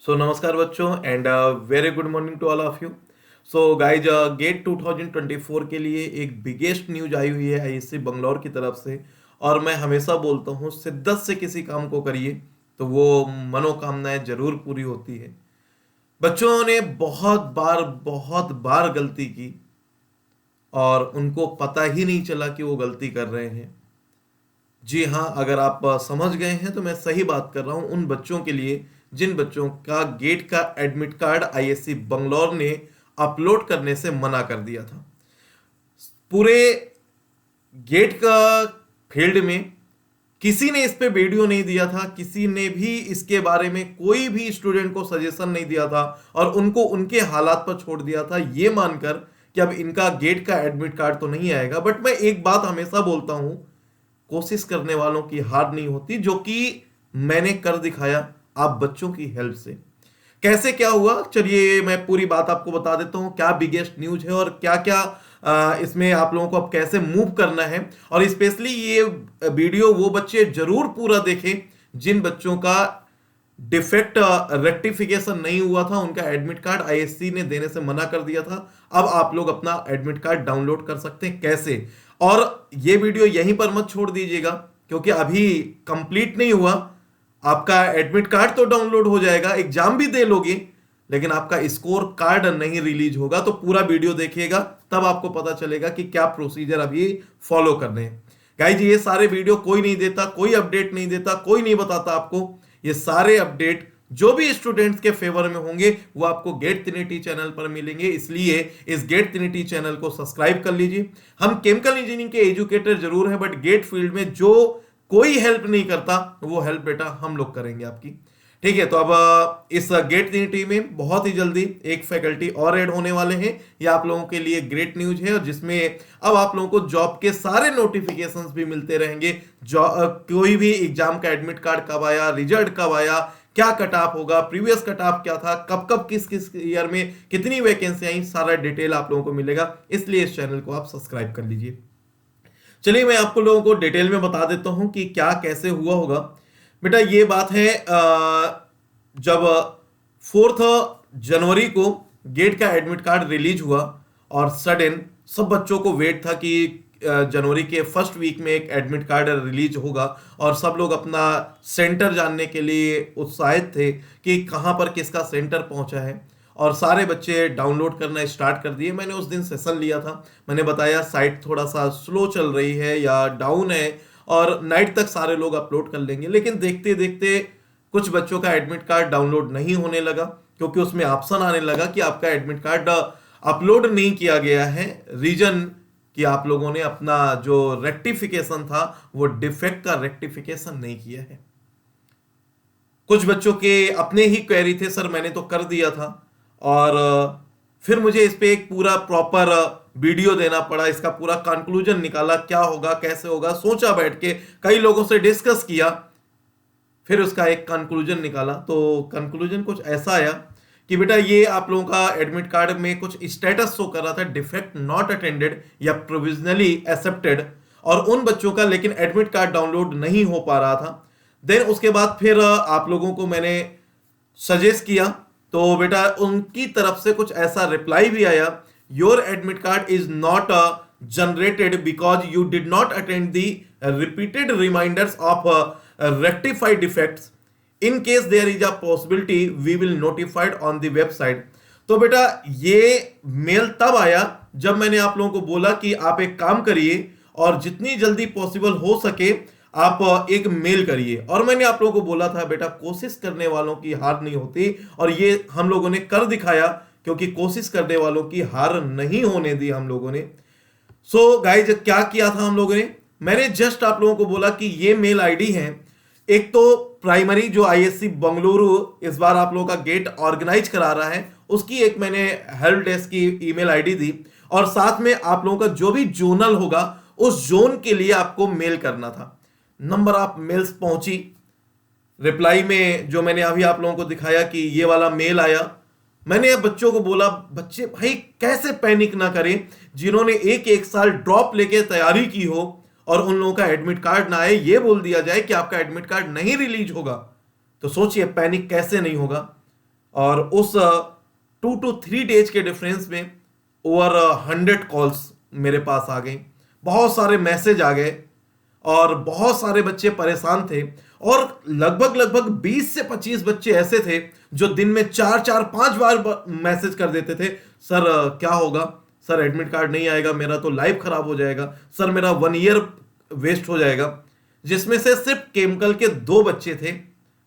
सो नमस्कार बच्चों and very good morning to all of you. So guys GATE 2024 के लिए एक बिगेस्ट न्यूज आई हुई है आईएससी बंगलौर की तरफ से। और मैं हमेशा बोलता हूँ शिद्दत से किसी काम को करिए तो वो मनोकामनाएं जरूर पूरी होती है। बच्चों ने बहुत बार गलती की और उनको पता ही नहीं चला कि वो गलती कर रहे हैं। जी हाँ, अगर आप समझ गए हैं तो मैं सही बात कर रहा हूं उन बच्चों के लिए जिन बच्चों का गेट का एडमिट कार्ड आईएससी बंगलौर ने अपलोड करने से मना कर दिया था। पूरे गेट का फील्ड में किसी ने इस पे वीडियो नहीं दिया था, किसी ने भी इसके बारे में कोई भी स्टूडेंट को सजेशन नहीं दिया था और उनको उनके हालात पर छोड़ दिया था ये मानकर कि अब इनका गेट का एडमिट कार्ड तो नहीं आएगा। बट मैं एक बात हमेशा बोलता हूं, कोशिश करने वालों की हार नहीं होती, जो कि मैंने कर दिखाया आप बच्चों की हेल्प से। कैसे क्या हुआ चलिए मैं पूरी बात आपको बता देता हूं, क्या बिगेस्ट न्यूज है और क्या क्या इसमें आप लोगों को अब कैसे मूव करना है। और स्पेशली ये वीडियो वो बच्चे जरूर पूरा देखें जिन बच्चों का डिफेक्ट रेक्टिफिकेशन नहीं हुआ था, उनका एडमिट कार्ड आईएससी ने देने से मना कर दिया था। अब आप लोग अपना एडमिट कार्ड डाउनलोड कर सकते हैं कैसे। और ये वीडियो यहीं पर मत छोड़ दीजिएगा क्योंकि अभी कंप्लीट नहीं हुआ। आपका एडमिट कार्ड तो डाउनलोड हो जाएगा, एग्जाम भी दे लोगे, लेकिन आपका स्कोर कार्ड नहीं रिलीज होगा। तो पूरा वीडियो देखिएगा तब आपको पता चलेगा कि क्या प्रोसीजर अभी फॉलो करने हैं। गाइज ये सारे वीडियो कोई नहीं देता, कोई अपडेट नहीं देता, कोई नहीं बताता आपको। ये सारे अपडेट जो भी स्टूडेंट्स के फेवर में होंगे वो आपको गेट ट्रिनिटी चैनल पर मिलेंगे, इसलिए इस गेट ट्रिनिटी चैनल को सब्सक्राइब कर लीजिए। हम केमिकल इंजीनियरिंग के एजुकेटर जरूर हैं, बट गेट फील्ड में जो कोई हेल्प नहीं करता वो हेल्प बेटा हम लोग करेंगे आपकी। ठीक है, तो अब इस गेट ट्रिनिटी में बहुत ही जल्दी एक फैकल्टी और ऐड होने वाले हैं। ये आप लोगों के लिए ग्रेट न्यूज है, और जिसमें अब आप लोगों को जॉब के सारे नोटिफिकेशंस भी मिलते रहेंगे। कोई भी एग्जाम का एडमिट कार्ड कब आया, रिजल्ट कब आया, क्या कट ऑफ होगा, प्रीवियस कट ऑफ क्या था, कब कब किस किस ईयर में कितनी वैकेंसी आई, सारा डिटेल आप लोगों को मिलेगा। इसलिए इस चैनल को आप सब्सक्राइब कर लीजिए। चलिए मैं आपको लोगों को डिटेल में बता देता हूं कि क्या कैसे हुआ होगा। बेटा ये बात है जब 4 जनवरी को गेट का एडमिट कार्ड रिलीज हुआ और सडन सब बच्चों को वेट था कि जनवरी के फर्स्ट वीक में एक एडमिट कार्ड रिलीज होगा, और सब लोग अपना सेंटर जानने के लिए उत्साहित थे कि कहां पर किसका सेंटर पहुंचा है। और सारे बच्चे डाउनलोड करना स्टार्ट कर दिए। मैंने उस दिन सेशन लिया था, मैंने बताया साइट थोड़ा सा स्लो चल रही है या डाउन है और नाइट तक सारे लोग अपलोड कर लेंगे। लेकिन देखते देखते कुछ बच्चों का एडमिट कार्ड डाउनलोड नहीं होने लगा क्योंकि उसमें ऑप्शन आने लगा कि आपका एडमिट कार्ड अपलोड नहीं किया गया है। रीजन कि आप लोगों ने अपना जो रेक्टिफिकेशन था वो डिफेक्ट का रेक्टिफिकेशन नहीं किया है। कुछ बच्चों के अपने ही क्वेरी थे, सर मैंने तो कर दिया था। और फिर मुझे इस पे एक पूरा प्रॉपर वीडियो देना पड़ा, इसका पूरा कंक्लूजन निकाला, क्या होगा कैसे होगा, सोचा बैठ के, कई लोगों से डिस्कस किया, फिर उसका एक कंक्लूजन निकाला। तो कंक्लूजन कुछ ऐसा आया कि बेटा ये आप लोगों का एडमिट कार्ड में कुछ स्टेटस शो कर रहा था, डिफेक्ट नॉट अटेंडेड या प्रोविजनली एक्सेप्टेड, और उन बच्चों का लेकिन एडमिट कार्ड डाउनलोड नहीं हो पा रहा था। देन उसके बाद फिर आप लोगों को मैंने सजेस्ट किया, तो बेटा उनकी तरफ से कुछ ऐसा रिप्लाई भी आया, your admit card is not generated because you did not attend the repeated reminders of rectified defects. In case there is a possibility we will notified on the website. तो बेटा ये मेल तब आया जब मैंने आप लोगों को बोला कि आप एक काम करिए और जितनी जल्दी पॉसिबल हो सके आप एक मेल करिए। और मैंने आप लोगों को बोला था बेटा कोशिश करने वालों की हार नहीं होती, और ये हम लोगों ने कर दिखाया क्योंकि कोशिश करने वालों की हार नहीं होने दी हम लोगों ने। सो गाइज क्या किया था हम लोगों ने, मैंने जस्ट आप लोगों को बोला कि ये मेल आईडी है। एक तो प्राइमरी जो आईएससी बंगलुरु इस बार आप लोगों का गेट ऑर्गेनाइज करा रहा है, उसकी एक मैंने हेल्प डेस्क की ईमेल आईडी दी, और साथ में आप लोगों का जो भी जोनल होगा उस जोन के लिए आपको मेल करना था। नंबर ऑफ मेल्स पहुंची, रिप्लाई में जो मैंने अभी आप लोगों को दिखाया कि ये वाला मेल आया। मैंने बच्चों को बोला बच्चे भाई कैसे पैनिक ना करें, जिन्होंने एक एक साल ड्रॉप लेके तैयारी की हो और उन लोगों का एडमिट कार्ड ना आए, ये बोल दिया जाए कि आपका एडमिट कार्ड नहीं रिलीज होगा, तो सोचिए पैनिक कैसे नहीं होगा। और उस 2 to 3 डेज के डिफरेंस में ओवर 100 कॉल्स मेरे पास आ गई, बहुत सारे मैसेज आ गए और बहुत सारे बच्चे परेशान थे। और लगभग लगभग 20 से 25 बच्चे ऐसे थे जो दिन में 4-4-5 बार मैसेज कर देते थे, सर क्या होगा, सर एडमिट कार्ड नहीं आएगा, मेरा तो लाइफ खराब हो जाएगा, सर मेरा 1 ईयर वेस्ट हो जाएगा। जिसमें से सिर्फ केमिकल के 2 बच्चे थे,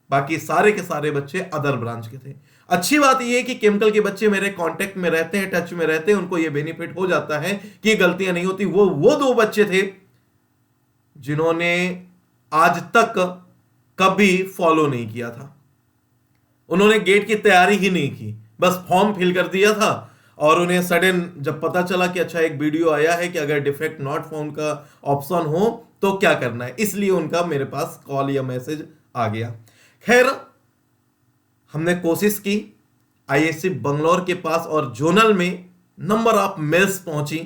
बाकी सारे के सारे बच्चे अदर ब्रांच के थे। अच्छी बात यह है कि केमिकल के बच्चे मेरे कांटेक्ट में रहते हैं, टच में रहते हैं, उनको यह बेनिफिट हो जाता है कि गलतियां नहीं होती। वो 2 बच्चे थे जिन्होंने आज तक कभी फॉलो नहीं किया था, उन्होंने गेट की तैयारी ही नहीं की, बस फॉर्म फिल कर दिया था और उन्हें सडन जब पता चला कि अच्छा एक वीडियो आया है कि अगर डिफेक्ट नॉट फाउंड का ऑप्शन हो तो क्या करना है, इसलिए उनका मेरे पास कॉल या मैसेज आ गया। खैर, हमने कोशिश की, आईएससी बंगलौर के पास और जोनल में नंबर ऑफ मेल्स पहुंची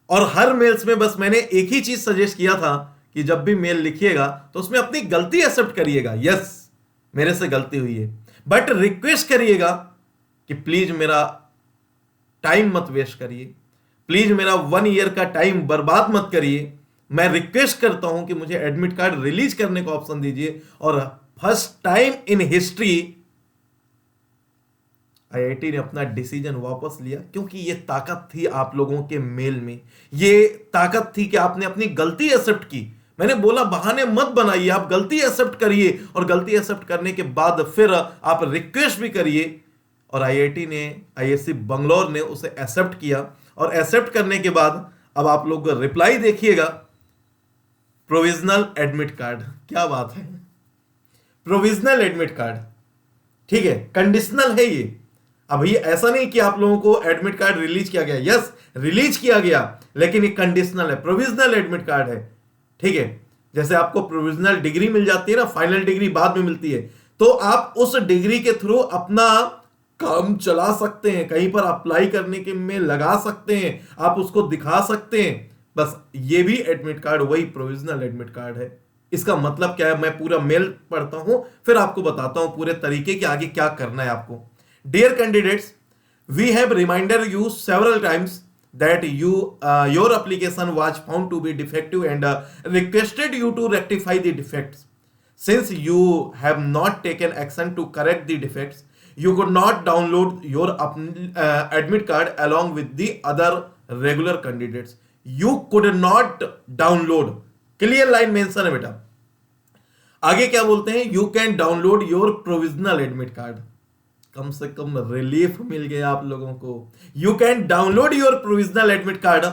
और हर मेल्स में बस मैंने एक ही चीज सजेस्ट किया था कि जब भी मेल लिखिएगा तो उसमें अपनी गलती एक्सेप्ट करिएगा, यस मेरे से गलती हुई है, बट रिक्वेस्ट करिएगा कि प्लीज मेरा टाइम मत वेस्ट करिए, प्लीज मेरा 1 ईयर का टाइम बर्बाद मत करिए। मैं रिक्वेस्ट करता हूं कि मुझे एडमिट कार्ड रिलीज करने का ऑप्शन दीजिए। और first time in history IIT ने अपना डिसीजन वापस लिया, क्योंकि ये ताकत थी आप लोगों के मेल में, ये ताकत थी कि आपने अपनी गलती एक्सेप्ट की। मैंने बोला बहाने मत बनाइए, आप गलती एक्सेप्ट करिए और गलती एक्सेप्ट करने के बाद फिर आप रिक्वेस्ट भी करिए। और आईआईटी ने, आईएससी बंगलौर ने उसे एक्सेप्ट किया और एक्सेप्ट करने के बाद अब आप लोग रिप्लाई देखिएगा, प्रोविजनल एडमिट कार्ड। क्या बात है, प्रोविजनल एडमिट कार्ड, ठीक है, कंडीशनल है ये। अब ये ऐसा नहीं कि आप लोगों को एडमिट कार्ड रिलीज किया गया, यस रिलीज किया गया, लेकिन ये कंडीशनल है, प्रोविजनल एडमिट कार्ड है, ठीक है। जैसे आपको प्रोविजनल डिग्री मिल जाती है ना, फाइनल डिग्री बाद में मिलती है, तो आप उस डिग्री के थ्रू अपना काम चला सकते हैं, कहीं पर अप्लाई करने के में लगा सकते हैं, आप उसको दिखा सकते हैं। बस ये भी एडमिट कार्ड वही प्रोविजनल एडमिट कार्ड है। इसका मतलब क्या है, मैं पूरा मेल पढ़ता हूं फिर आपको बताता हूं पूरे तरीके के आगे क्या करना है आपको। Dear candidates, we have reminder you several times that your application was found to be defective and requested you to rectify the defects. Since you have not taken action to correct the defects, you could not download your admit card along with the other regular candidates. You could not download, clear line mention है बेटा। आगे क्या बोलते हैं, you can download your provisional admit card। कम से कम relief मिल गया आप लोगों को। You can download your provisional admit card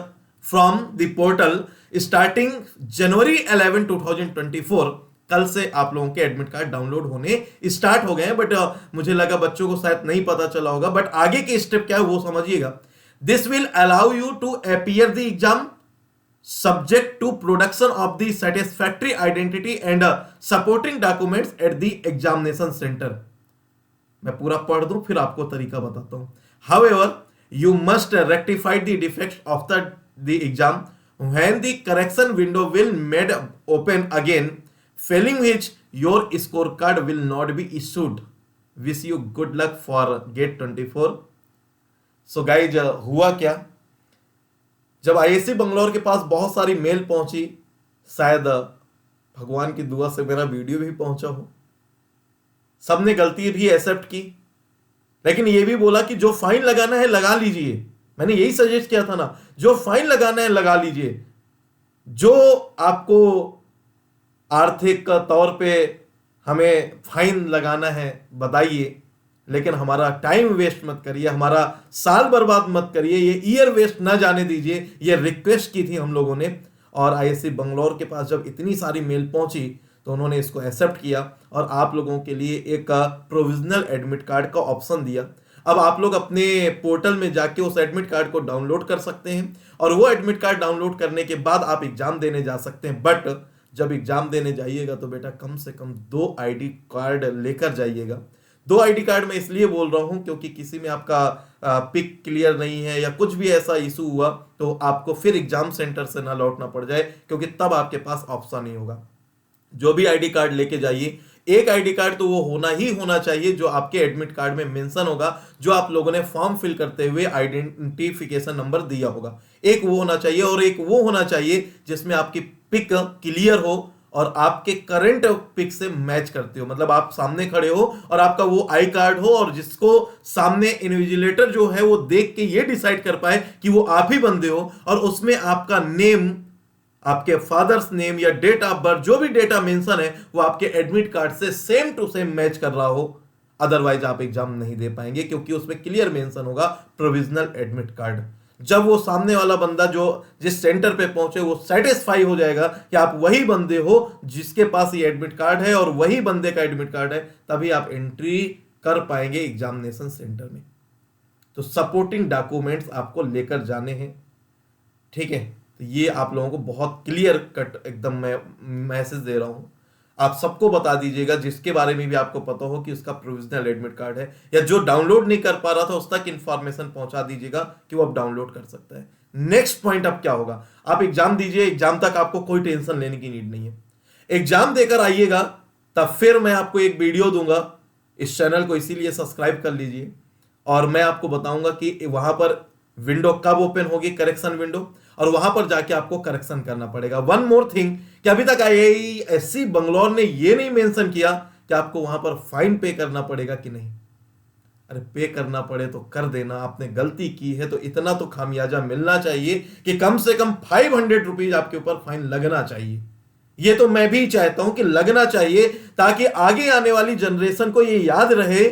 from the portal starting January 11, 2024। कल से आप लोगों के एडमिट कार्ड डाउनलोड होने स्टार्ट हो गए हैं, बट मुझे लगा बच्चों को शायद नहीं पता चला होगा, बट आगे के स्टेप क्या है वो समझिएगा। This will allow you to appear the exam subject to production of the satisfactory identity and supporting documents at the examination center। मैं पूरा पढ़ दूं फिर आपको तरीका बताता हूं। However, you must rectify the defects of the exam when the correction window will made open again, failing which your scorecard will not be issued। Wish you good luck for GATE 24। So guys, हुआ क्या, जब ISC Bangalore के पास बहुत सारी mail पहुंची, शायद भगवान की दुआ से मेरा वीडियो भी पहुंचा हो, सबने गलती भी एक्सेप्ट की, लेकिन ये भी बोला कि जो फाइन लगाना है लगा लीजिए। मैंने यही सजेस्ट किया था ना, जो फाइन लगाना है लगा लीजिए, जो आपको आर्थिक तौर पे हमें फाइन लगाना है बताइए, लेकिन हमारा टाइम वेस्ट मत करिए, हमारा साल बर्बाद मत करिए, ये ईयर वेस्ट ना जाने दीजिए। ये रिक्वेस्ट की थी हम लोगों ने, और आईएससी बंगलौर के पास जब इतनी सारी मेल पहुंची तो उन्होंने इसको एक्सेप्ट किया और आप लोगों के लिए एक प्रोविजनल एडमिट कार्ड का ऑप्शन दिया। अब आप लोग अपने पोर्टल में जाके उस एडमिट कार्ड को डाउनलोड कर सकते हैं और वो एडमिट कार्ड डाउनलोड करने के बाद आप एग्जाम देने जा सकते हैं। बट जब एग्जाम देने जाइएगा तो बेटा कम से कम 2 आईडी कार्ड लेकर जाइएगा। 2 आईडी कार्ड मैं इसलिए बोल रहा हूं क्योंकि किसी में आपका पिक क्लियर नहीं है या कुछ भी ऐसा इशू हुआ तो आपको फिर एग्जाम सेंटर से ना लौटना पड़ जाए, क्योंकि तब आपके पास ऑप्शन नहीं होगा। जो भी आईडी कार्ड लेके जाइए, एक आईडी कार्ड तो वो होना ही होना चाहिए जो आपके एडमिट कार्ड में मेंशन होगा, जो आप लोगों ने फॉर्म फिल करते हुए आइडेंटिफिकेशन नंबर दिया होगा। एक वो होना चाहिए, और एक वो होना चाहिए जिसमें आपकी पिक क्लियर हो और आपके करंट पिक से मैच करते हो, मतलब आप सामने खड़े हो और आपका वो आई कार्ड हो, और जिसको सामने इन्विजिलेटर जो है वो देख के ये डिसाइड कर पाए कि वो आप ही बंदे हो, और उसमें आपका नेम, आपके फादर्स नेम या डेट ऑफ बर्थ, जो भी डेटा मेंशन है वो आपके एडमिट कार्ड से सेम टू सेम मैच कर रहा हो। अदरवाइज आप एग्जाम नहीं दे पाएंगे, क्योंकि उसमें क्लियर मेंशन होगा प्रोविजनल एडमिट कार्ड। जब वो सामने वाला बंदा जो जिस सेंटर पे पहुंचे वो सेटिस्फाई हो जाएगा कि आप वही बंदे हो जिसके पास ये एडमिट कार्ड है और वही बंदे का एडमिट कार्ड है, तभी आप एंट्री कर पाएंगे एग्जामिनेशन सेंटर में। तो सपोर्टिंग डॉक्यूमेंट्स आपको लेकर जाने हैं, ठीक है। तो ये आप लोगों को बहुत क्लियर कट एकदम मैं मैसेज दे रहा हूं, आप सबको बता दीजिएगा जिसके बारे में भी आपको पता हो कि उसका प्रोविजनल एडमिट कार्ड है, या जो डाउनलोड नहीं कर पा रहा था उस तक इंफॉर्मेशन पहुंचा दीजिएगा कि वो अब डाउनलोड कर सकता है। नेक्स्ट पॉइंट अब क्या होगा, आप एग्जाम दीजिए, एग्जाम तक आपको कोई टेंशन लेने की नीड नहीं है। एग्जाम देकर आइएगा, तब फिर मैं आपको एक वीडियो दूंगा, इस चैनल को इसीलिए सब्सक्राइब कर लीजिए, और मैं आपको बताऊंगा कि वहां पर विंडो कब ओपन होगी, करेक्शन विंडो, और वहां पर जाके आपको करेक्शन करना पड़ेगा। वन मोर थिंग, कि अभी तक आईआईएससी बंगलौर ने ये नहीं मेंशन किया कि आपको वहां पर फाइन पे करना पड़ेगा कि नहीं। अरे पे करना पड़े तो कर देना, आपने गलती की है तो इतना तो खामियाजा मिलना चाहिए कि कम से कम 500 रुपीज आपके ऊपर फाइन लगना चाहिए। ये तो मैं भी चाहता हूं कि लगना चाहिए, ताकि आगे आने वाली जनरेशन को ये याद रहे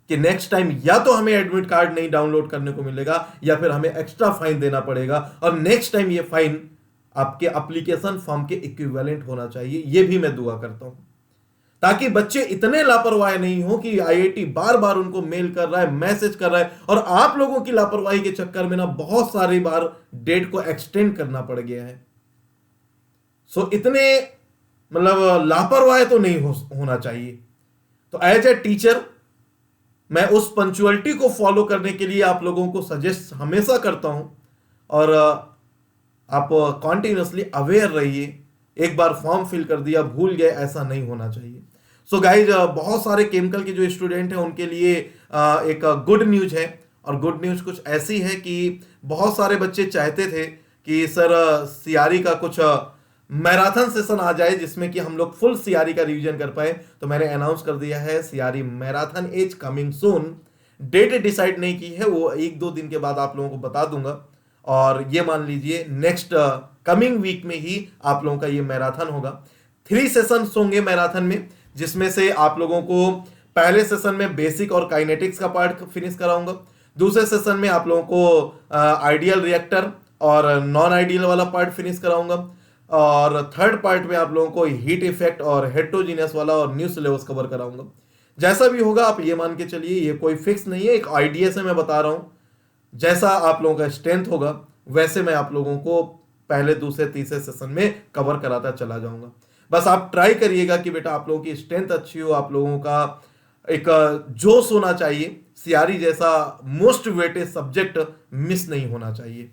कि नेक्स्ट टाइम या तो हमें एडमिट कार्ड नहीं डाउनलोड करने को मिलेगा, या फिर हमें एक्स्ट्रा फाइन देना पड़ेगा, और नेक्स्ट टाइम ये फाइन आपके एप्लीकेशन फॉर्म के इक्विवेलेंट होना चाहिए। ये भी मैं दुआ करता हूं, ताकि बच्चे इतने लापरवाह नहीं हो कि आईआईटी बार बार उनको मेल कर रहा है, मैसेज कर रहा है, और आप लोगों की लापरवाही के चक्कर में ना बहुत सारी बार डेट को एक्सटेंड करना पड़ गया है। सो इतने मतलब लापरवाह तो नहीं होना चाहिए। तो एज ए टीचर मैं उस पंचुअलिटी को फॉलो करने के लिए आप लोगों को सजेस्ट हमेशा करता हूं, और आप कॉन्टिन्यूसली अवेयर रहिए। एक बार फॉर्म फिल कर दिया भूल गए, ऐसा नहीं होना चाहिए। सो गाइज, बहुत सारे केमिकल के जो स्टूडेंट हैं उनके लिए एक गुड न्यूज है, और गुड न्यूज कुछ ऐसी है कि बहुत सारे बच्चे चाहते थे कि सर सीआरई का कुछ मैराथन सेशन आ जाए जिसमें कि हम लोग फुल सीआरई का रिवीजन कर पाए। तो मैंने अनाउंस कर दिया है CRE marathon is coming soon. Date decide नहीं की है, वो 1-2 दिन के बाद आप लोगों को बता दूंगा, और ये मान लीजिए नेक्स्ट कमिंग वीक में ही आप लोगों का ये मैराथन होगा। 3 सेशंस होंगे मैराथन में, जिसमें से आप लोगों को पहले सेशन में बेसिक और काइनेटिक्स का पार्ट फिनिश कराऊंगा, दूसरे सेशन में आप लोगों को आइडियल रिएक्टर और नॉन आइडियल वाला पार्ट फिनिश कराऊंगा, और थर्ड पार्ट में आप लोगों को हीट इफेक्ट और हेट्रोजीनियस वाला और न्यू सिलेबस कवर कराऊंगा। जैसा भी होगा आप ये मान के चलिए, ये कोई फिक्स नहीं है, एक आइडिया से मैं बता रहा हूं। जैसा आप लोगों का स्ट्रेंथ होगा वैसे मैं आप लोगों को पहले, दूसरे, तीसरे सेशन में कवर कराता चला जाऊंगा। बस आप ट्राई करिएगा कि बेटा आप लोगों की स्ट्रेंथ अच्छी हो, आप लोगों का एक जोश होना चाहिए, सीआरई जैसा मोस्ट वेटेड सब्जेक्ट मिस नहीं होना चाहिए।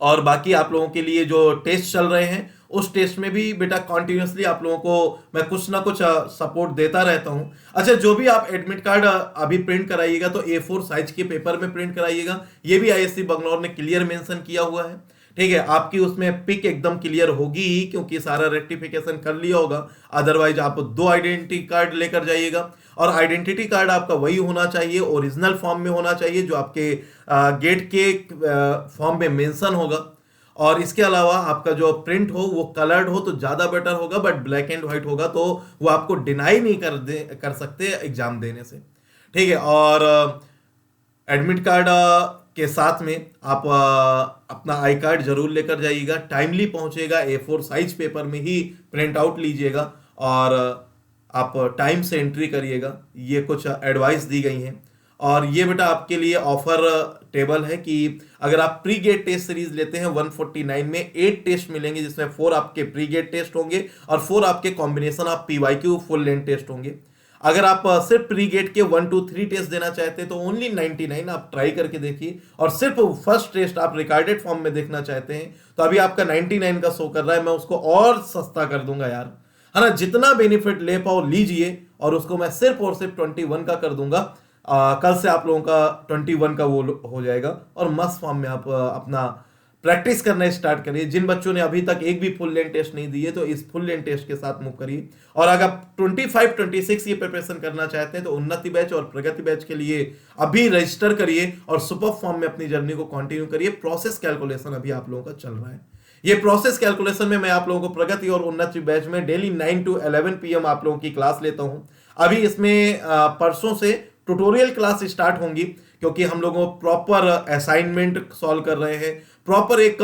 और बाकी आप लोगों के लिए जो टेस्ट चल रहे हैं उस टेस्ट में भी बेटा कंटिन्यूसली आप लोगों को मैं कुछ ना कुछ सपोर्ट देता रहता हूं। अच्छा, जो भी आप एडमिट कार्ड अभी प्रिंट कराइएगा तो A4 साइज के पेपर में प्रिंट कराइएगा, ये भी आईएससी बंगलौर ने क्लियर मेंशन किया हुआ है, ठीक है। आपकी उसमें पिक एकदम क्लियर होगी ही, क्योंकि सारा रेक्टिफिकेशन कर लिया होगा। अदरवाइज आप 2 आइडेंटिटी कार्ड लेकर जाइएगा, और आइडेंटिटी कार्ड आपका वही होना चाहिए, ओरिजिनल फॉर्म में होना चाहिए जो आपके गेट के फॉर्म में मेंशन होगा। और इसके अलावा आपका जो प्रिंट हो वो कलर्ड हो तो ज़्यादा बेटर होगा, बट ब्लैक एंड व्हाइट होगा तो वो आपको डिनाई नहीं कर सकते एग्जाम देने से, ठीक है। और एडमिट कार्ड के साथ में आप अपना आई कार्ड जरूर लेकर जाइएगा, टाइमली पहुंचेगा, A4 साइज पेपर में ही प्रिंट आउट लीजिएगा, और आप टाइम से एंट्री करिएगा। ये कुछ एडवाइस दी गई हैं। और ये बेटा आपके लिए ऑफर टेबल है कि अगर आप प्री गेट टेस्ट सीरीज लेते हैं 149 में 8 टेस्ट मिलेंगे, जिसमें 4 आपके प्री गेट टेस्ट होंगे और 4 आपके combination of PYQ full length test होंगे। अगर आप सिर्फ प्री गेट के 1, 2, 3 टेस्ट देना चाहते हैं तो ओनली 99, आप ट्राई करके देखिए। और सिर्फ फर्स्ट टेस्ट आप रिकॉर्डेड फॉर्म में देखना चाहते हैं तो अभी आपका 99 का शो कर रहा है, मैं उसको और सस्ता कर दूंगा यार। है ना, जितना बेनिफिट ले पाओ लीजिए, और उसको मैं सिर्फ और सिर्फ 21 का कर दूंगा। कल से आप लोगों का 21 का वो हो जाएगा, और मस्त फॉर्म में आप अपना प्रैक्टिस करना स्टार्ट करिए। जिन बच्चों ने अभी तक एक भी फुल लेंथ टेस्ट नहीं दिए, तो इस फुल लेंथ टेस्ट के साथ मूव करिए। और अगर 25-26 ये प्रिपरेशन करना चाहते हैं, तो उन्नति बैच और प्रगति बैच के लिए अभी रजिस्टर करिए और सुपर फॉर्म में अपनी जर्नी को कंटिन्यू करिए। प्रोसेस कैलकुलेशन अभी आप लोगों का चल रहा है। ये प्रोसेस कैलकुलेशन में मैं आप लोगों को प्रगति और उन्नति बैच में डेली 9 to 11 PM आप लोगों की क्लास लेता हूं। अभी इसमें परसों से ट्यूटोरियल क्लास स्टार्ट होंगी, क्योंकि हम लोगों प्रॉपर असाइनमेंट सॉल्व कर रहे हैं, प्रॉपर एक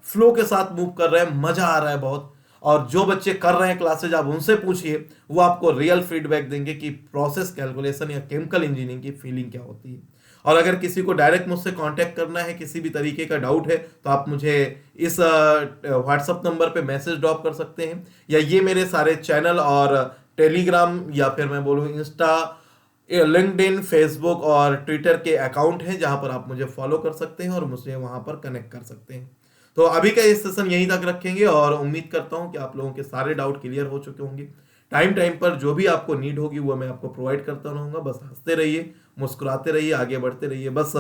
फ्लो के साथ मूव कर रहे हैं, मजा आ रहा है बहुत। और जो बच्चे कर रहे हैं क्लासेज, आप उनसे पूछिए, वो आपको रियल फीडबैक देंगे कि प्रोसेस कैलकुलेशन या केमिकल इंजीनियरिंग की फीलिंग क्या होती है। और अगर किसी को डायरेक्ट मुझसे कांटेक्ट करना है, किसी भी तरीके का डाउट है, तो आप मुझे इस व्हाट्सएप नंबर पे मैसेज ड्रॉप कर सकते हैं, या ये मेरे सारे चैनल और टेलीग्राम या फिर मैं बोलूँ इंस्टा, लिंक्डइन, फेसबुक और ट्विटर के अकाउंट हैं, जहां पर आप मुझे फॉलो कर सकते हैं और मुझे वहां पर कनेक्ट कर सकते हैं। तो अभी का ये सेशन यहीं तक रखेंगे, और उम्मीद करता हूं कि आप लोगों के सारे डाउट क्लियर हो चुके होंगे। टाइम टाइम पर जो भी आपको नीड होगी वो मैं आपको प्रोवाइड करता रहूंगा। बस हंसते रहिए, मुस्कुराते रहिए, आगे बढ़ते रहिए। बस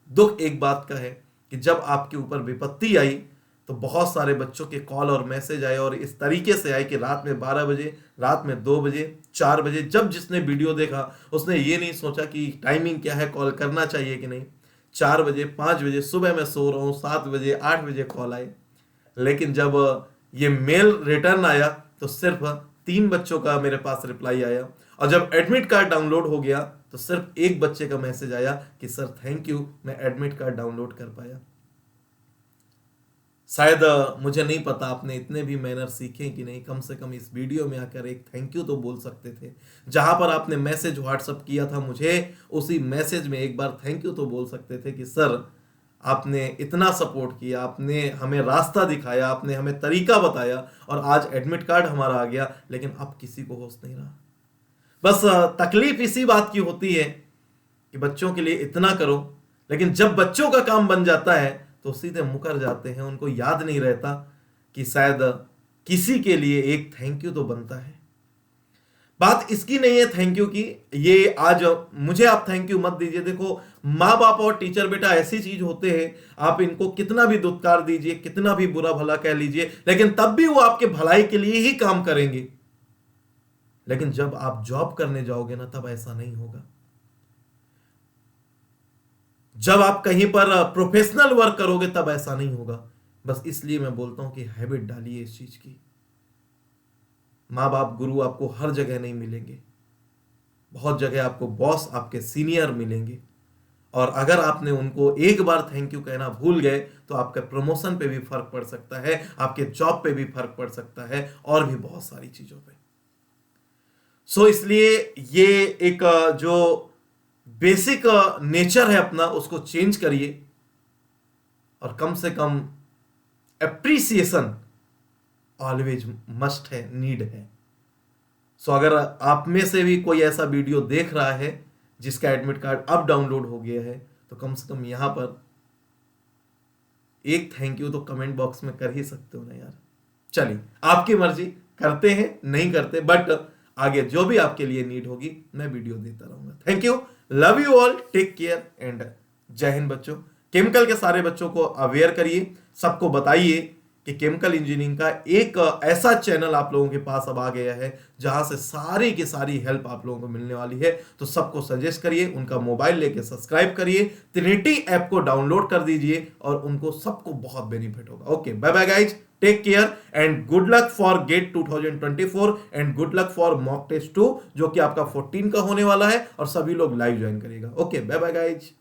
दुख एक बात का है कि जब आपके ऊपर विपत्ति आई, तो बहुत सारे बच्चों के कॉल और मैसेज आए, और इस तरीके से आए कि रात में 12 बजे, रात में 2 बजे, 4 बजे, जब जिसने वीडियो देखा उसने ये नहीं सोचा कि टाइमिंग क्या है, कॉल करना चाहिए कि नहीं। 4 बजे, 5 बजे, सुबह मैं सो रहा हूँ, 7 बजे, 8 बजे कॉल आए। लेकिन जब ये मेल रिटर्न आया, तो सिर्फ 3 बच्चों का मेरे पास रिप्लाई आया, और जब एडमिट कार्ड डाउनलोड हो गया, तो सिर्फ एक बच्चे का मैसेज आया कि सर थैंक यू, मैं एडमिट कार्ड डाउनलोड कर पाया। शायद मुझे नहीं पता आपने इतने भी मैनर सीखे कि नहीं, कम से कम इस वीडियो में आकर एक थैंक यू तो बोल सकते थे। जहां पर आपने मैसेज व्हाट्सअप किया था मुझे, उसी मैसेज में एक बार थैंक यू तो बोल सकते थे कि सर आपने इतना सपोर्ट किया, आपने हमें रास्ता दिखाया, आपने हमें तरीका बताया, और आज एडमिट कार्ड हमारा आ गया, लेकिन अब किसी को होश नहीं रहा। बस तकलीफ इसी बात की होती है कि बच्चों के लिए इतना करो, लेकिन जब बच्चों का काम बन जाता है तो सीधे मुकर जाते हैं। उनको याद नहीं रहता कि शायद किसी के लिए एक थैंक यू तो बनता है। बात इसकी नहीं है थैंक यू की, ये आज मुझे आप थैंक यू मत दीजिए। देखो, माँ बाप और टीचर बेटा ऐसी चीज होते हैं, आप इनको कितना भी दुत्कार दीजिए, कितना भी बुरा भला कह लीजिए, लेकिन तब भी वो आपके भलाई के लिए ही काम करेंगे। लेकिन जब आप जॉब करने जाओगे ना, तब ऐसा नहीं होगा। जब आप कहीं पर प्रोफेशनल वर्क करोगे, तब ऐसा नहीं होगा। बस इसलिए मैं बोलता हूं कि हैबिट डालिए इस चीज की। माँ बाप, गुरु आपको हर जगह नहीं मिलेंगे, बहुत जगह आपको बॉस, आपके सीनियर मिलेंगे, और अगर आपने उनको एक बार थैंक यू कहना भूल गए, तो आपके प्रमोशन पे भी फर्क पड़ सकता है, आपके जॉब पे भी फर्क पड़ सकता है, और भी बहुत सारी चीजों पे। सो इसलिए ये एक जो बेसिक नेचर है अपना, उसको चेंज करिए, और कम से कम एप्रिसिएशन ऑलवेज मस्ट है, नीड है। सो अगर आप में से भी कोई ऐसा वीडियो देख रहा है जिसका एडमिट कार्ड अब डाउनलोड हो गया है, तो कम से कम यहां पर एक थैंक यू तो कमेंट बॉक्स में कर ही सकते हो ना यार। चलिए, आपकी मर्जी, करते हैं नहीं करते, बट आगे जो भी आपके लिए नीड होगी मैं वीडियो देता रहूंगा। Thank you, love you all, take care and जय हिंद बच्चों। केमिकल के सारे बच्चों को अवेयर करिए, सबको बताइए कि केमिकल इंजीनियरिंग का एक ऐसा चैनल आप लोगों के पास अब आ गया है जहां से सारी की सारी हेल्प आप लोगों को मिलने वाली है। तो सबको सजेस्ट करिए, उनका मोबाइल लेके सब्सक्राइब करिए, ट्रिनिटी ऐप को डाउनलोड कर दीजिए, और उनको सबको बहुत बेनिफिट होगा। Okay, bye bye guys, take care and good luck for GATE 2024 and good luck for mock test 2, जो कि आपका 14 का होने वाला है, और सभी लोग लाइव ज्वाइन करिएगा। Okay, bye bye guys.